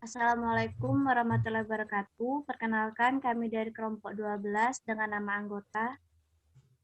Assalamualaikum warahmatullahi wabarakatuh. Perkenalkan, kami dari kelompok 12 dengan nama anggota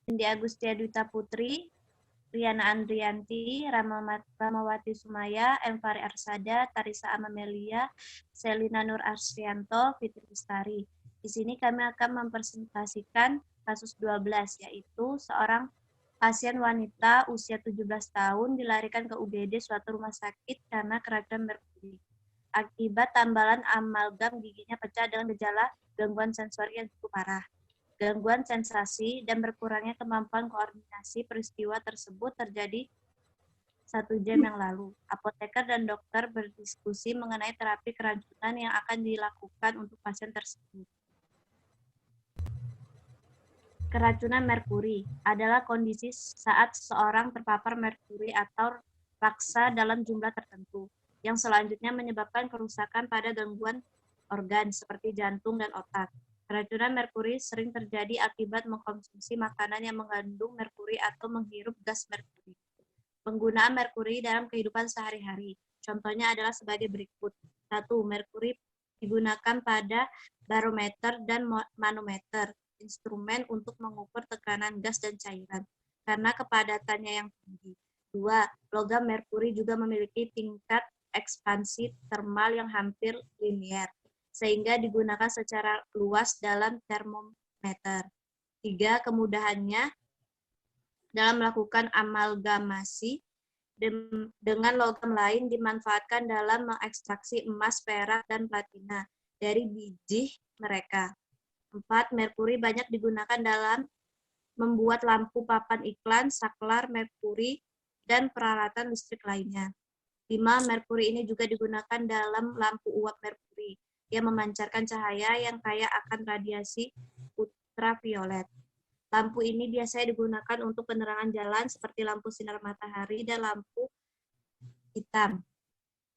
Indi Agustia Dwita Putri, Riana Andrianti, Ramawati Sumaya, Emfari Arsada, Tarisa Amamelia, Selina Nur Arsyanto, Fitri Lestari. Di sini kami akan mempresentasikan kasus 12, yaitu seorang pasien wanita usia 17 tahun dilarikan ke UGD suatu rumah sakit karena keracunan merkuri. Akibat tambalan amalgam giginya pecah dengan gejala gangguan sensori yang cukup parah. Gangguan sensasi dan berkurangnya kemampuan koordinasi. Peristiwa tersebut terjadi 1 jam yang lalu. Apoteker dan dokter berdiskusi mengenai terapi keracunan yang akan dilakukan untuk pasien tersebut. Keracunan merkuri adalah kondisi saat seseorang terpapar merkuri atau raksa dalam jumlah tertentu, yang selanjutnya menyebabkan kerusakan pada gangguan organ seperti jantung dan otak. Keracunan merkuri sering terjadi akibat mengkonsumsi makanan yang mengandung merkuri atau menghirup gas merkuri. Penggunaan merkuri dalam kehidupan sehari-hari. Contohnya adalah sebagai berikut. 1. Merkuri digunakan pada barometer dan manometer, instrumen untuk mengukur tekanan gas dan cairan, karena kepadatannya yang tinggi. 2. Logam merkuri juga memiliki tingkat ekspansi termal yang hampir linier, sehingga digunakan secara luas dalam termometer. 3. Kemudahannya dalam melakukan amalgamasi dengan logam lain dimanfaatkan dalam mengekstraksi emas, perak, dan platina dari biji mereka. 4. Merkuri banyak digunakan dalam membuat lampu papan iklan, saklar merkuri, dan peralatan listrik lainnya. 5. Merkuri ini juga digunakan dalam lampu uap merkuri yang memancarkan cahaya yang kaya akan radiasi ultraviolet. Lampu ini biasanya digunakan untuk penerangan jalan seperti lampu sinar matahari dan lampu hitam.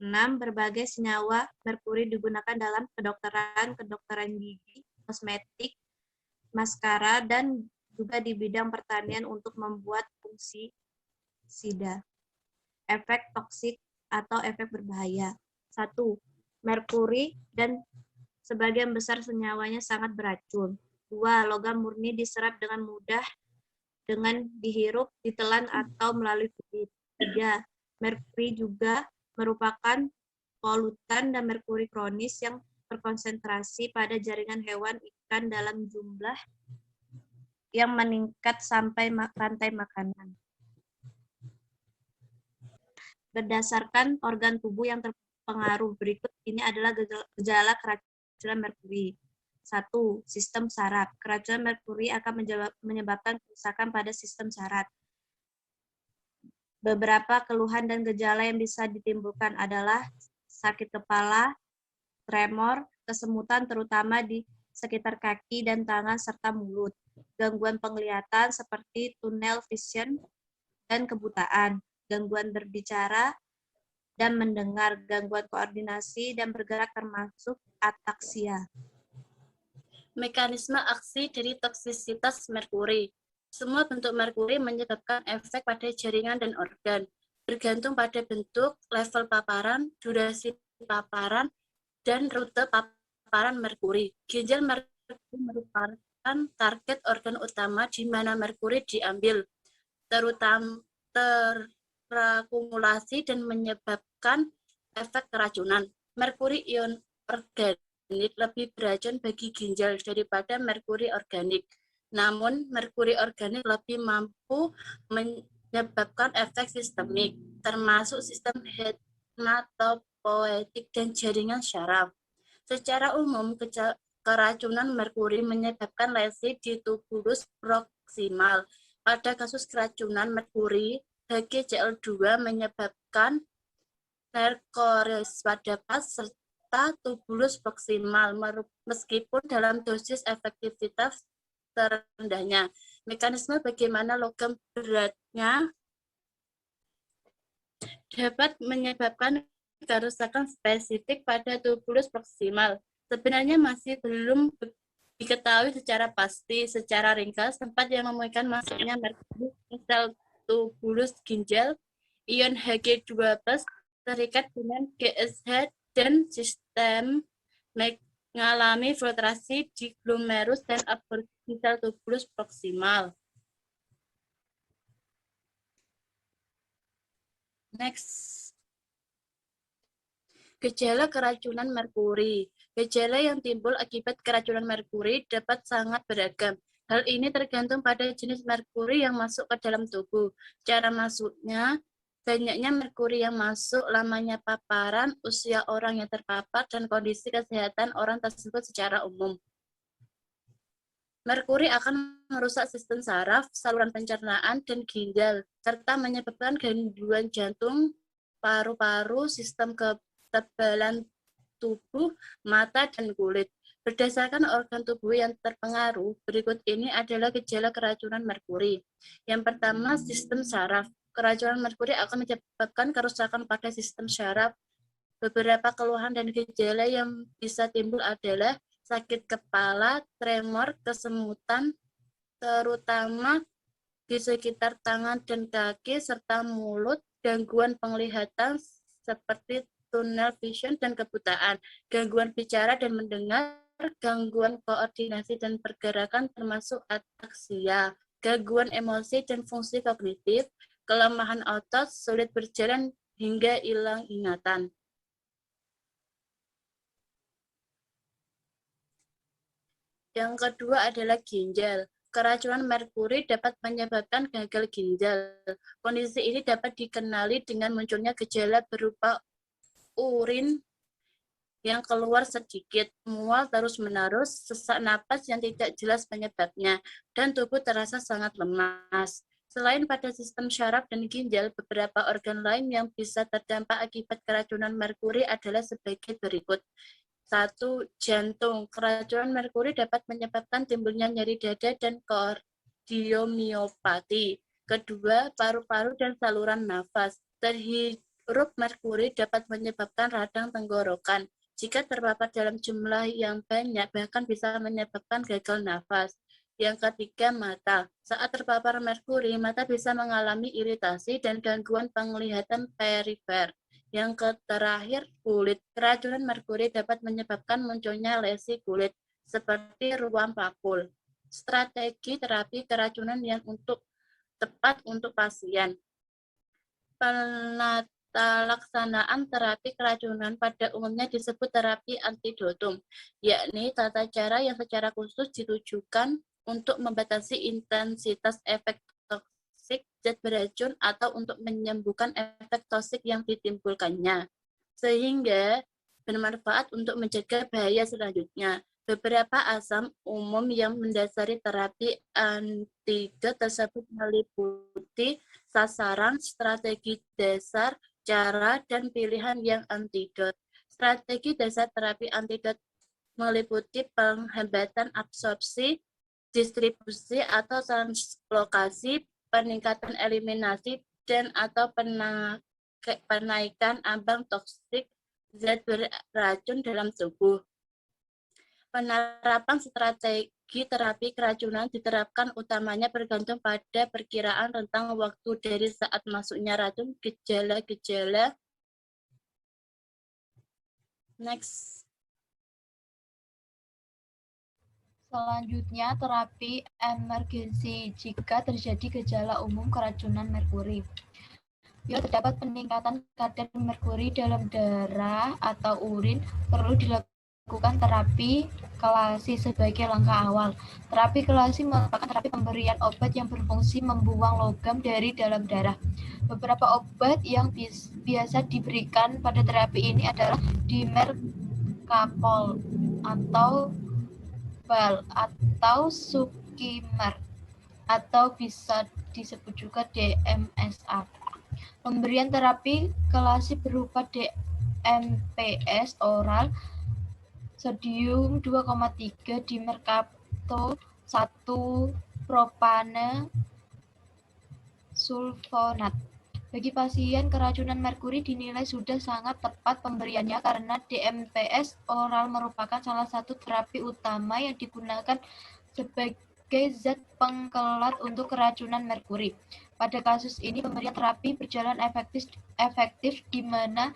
6. Berbagai senyawa merkuri digunakan dalam kedokteran gigi, kosmetik, maskara, dan juga di bidang pertanian untuk membuat fungisida. Efek toksik atau efek berbahaya. 1. Merkuri dan sebagian besar senyawanya sangat beracun. 2. Logam murni diserap dengan mudah dengan dihirup, ditelan, atau melalui kulit. 3. Merkuri juga merupakan polutan dan merkuri kronis yang terkonsentrasi pada jaringan hewan ikan dalam jumlah yang meningkat sampai rantai makanan. Berdasarkan organ tubuh yang terpengaruh, berikut ini adalah gejala keracunan merkuri. 1. Sistem saraf. Keracunan merkuri akan menyebabkan kerusakan pada sistem saraf. Beberapa keluhan dan gejala yang bisa ditimbulkan adalah sakit kepala, tremor, kesemutan terutama di sekitar kaki dan tangan serta mulut, gangguan penglihatan seperti tunnel vision dan kebutaan, gangguan berbicara dan mendengar, gangguan koordinasi dan bergerak termasuk ataksia. Mekanisme aksi dari toksisitas merkuri. Semua bentuk merkuri menyebabkan efek pada jaringan dan organ, bergantung pada bentuk, level paparan, durasi paparan, dan rute paparan merkuri. Ginjal merkuri merupakan target organ utama di mana merkuri diambil, terutama terakumulasi dan menyebabkan efek keracunan. Merkuri ion organik lebih beracun bagi ginjal daripada merkuri organik. Namun, merkuri organik lebih mampu menyebabkan efek sistemik, termasuk sistem hematopoietik dan jaringan syaraf. Secara umum, keracunan merkuri menyebabkan lesi di tubulus proksimal. Pada kasus keracunan merkuri, HgCl2 menyebabkan nerkosis pada pas serta tubulus proksimal meskipun dalam dosis efektivitas terendahnya. Mekanisme bagaimana logam beratnya dapat menyebabkan kerusakan spesifik pada tubulus proksimal. Sebenarnya masih belum diketahui secara pasti, secara ringkas, tempat yang memungkinkan masuknya merkuri ke sel tubulus ginjal. Ion Hg2+ terikat dengan GSH dan sistem mengalami filtrasi di glomerulus dan absorpsi sel tubulus proksimal. Next. Gejala keracunan merkuri. Gejala yang timbul akibat keracunan merkuri dapat sangat beragam. Hal ini tergantung pada jenis merkuri yang masuk ke dalam tubuh. Cara masuknya, banyaknya merkuri yang masuk, lamanya paparan, usia orang yang terpapar, dan kondisi kesehatan orang tersebut secara umum. Merkuri akan merusak sistem saraf, saluran pencernaan, dan ginjal, serta menyebabkan gangguan jantung, paru-paru, sistem ketebalan tubuh, mata, dan kulit. Berdasarkan organ tubuh yang terpengaruh, berikut ini adalah gejala keracunan merkuri. Yang pertama, sistem saraf. Keracunan merkuri akan menyebabkan kerusakan pada sistem saraf. Beberapa keluhan dan gejala yang bisa timbul adalah sakit kepala, tremor, kesemutan, terutama di sekitar tangan dan kaki, serta mulut, gangguan penglihatan seperti tunnel vision dan kebutaan, gangguan bicara dan mendengar, gangguan koordinasi dan pergerakan termasuk ataksia, gangguan emosi dan fungsi kognitif, kelemahan otot, sulit berjalan, hingga hilang ingatan. Yang kedua adalah ginjal. Keracunan merkuri dapat menyebabkan gagal ginjal. Kondisi ini dapat dikenali dengan munculnya gejala berupa urin yang keluar sedikit, mual terus-menerus, sesak napas yang tidak jelas penyebabnya, dan tubuh terasa sangat lemas. Selain pada sistem syaraf dan ginjal, beberapa organ lain yang bisa terdampak akibat keracunan merkuri adalah sebagai berikut. 1. Jantung. Keracunan merkuri dapat menyebabkan timbulnya nyeri dada dan kardiomiopati. Kedua, paru-paru dan saluran nafas. Terhirup merkuri dapat menyebabkan radang tenggorokan. Jika terpapar dalam jumlah yang banyak, bahkan bisa menyebabkan gagal nafas. Yang ketiga, mata. Saat terpapar merkuri, mata bisa mengalami iritasi dan gangguan penglihatan perifer. Yang terakhir, kulit. Keracunan merkuri dapat menyebabkan munculnya lesi kulit, seperti ruam pakul. Strategi terapi keracunan yang tepat untuk pasien. Pelaksanaan terapi keracunan pada umumnya disebut terapi antidotum, yakni tata cara yang secara khusus ditujukan untuk membatasi intensitas efek toksik zat beracun atau untuk menyembuhkan efek toksik yang ditimbulkannya, sehingga bermanfaat untuk mencegah bahaya selanjutnya. Beberapa asam umum yang mendasari terapi antidot tersebut meliputi sasaran, strategi dasar, cara, dan pilihan yang antidot. Strategi dasar terapi antidot meliputi penghambatan absorpsi, distribusi atau translokasi, peningkatan eliminasi, dan atau penaikan ambang toksik zat beracun dalam tubuh. Penerapan strategi terapi keracunan diterapkan utamanya bergantung pada perkiraan rentang waktu dari saat masuknya racun, gejala-gejala. Next. Selanjutnya, terapi emergensi jika terjadi gejala umum keracunan merkuri. Bila terdapat peningkatan kadar merkuri dalam darah atau urin, perlu dilakukan terapi kelasi sebagai langkah awal. Terapi kelasi merupakan terapi pemberian obat yang berfungsi membuang logam dari dalam darah. Beberapa obat yang biasa diberikan pada terapi ini adalah dimercapol atau bal atau Sukimer atau bisa disebut juga DMSA. Pemberian terapi kelasi berupa DMPS oral, sodium 2,3 dimercaptol 1 propane sulfonat. Bagi pasien keracunan merkuri dinilai sudah sangat tepat pemberiannya karena DMPS oral merupakan salah satu terapi utama yang digunakan sebagai zat pengkelat untuk keracunan merkuri. Pada kasus ini pemberian terapi berjalan efektif di mana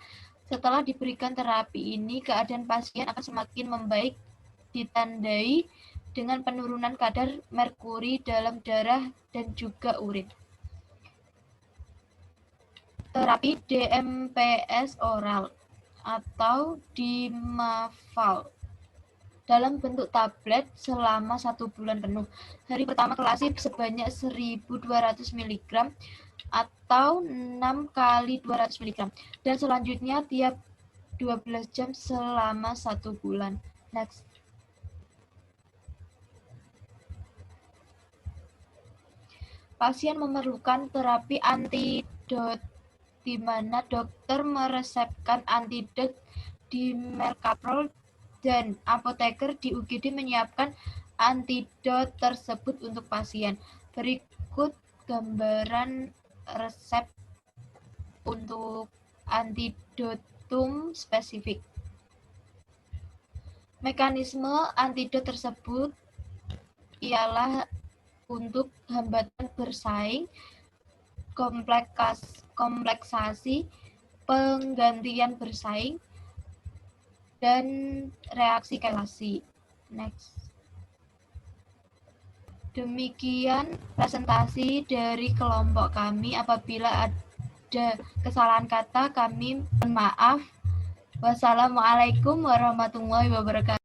Setelah diberikan terapi ini, keadaan pasien akan semakin membaik, ditandai dengan penurunan kadar merkuri dalam darah dan juga urin. Terapi DMPS oral atau Dimafal dalam bentuk tablet selama 1 bulan penuh. Hari pertama kelasi sebanyak 1.200 mg atau 6 kali 200 mg dan selanjutnya tiap 12 jam selama 1 bulan. Next. Pasien memerlukan terapi antidot di mana dokter meresepkan antidot di Mercaprol dan apoteker di UGD menyiapkan antidot tersebut untuk pasien. Berikut gambaran resep untuk antidotum spesifik. Mekanisme antidot tersebut ialah untuk hambatan bersaing, kompleksasi, penggantian bersaing, dan reaksi kelasi. Next. Demikian presentasi dari kelompok kami. Apabila ada kesalahan kata, kami mohon maaf. Wassalamualaikum warahmatullahi wabarakatuh.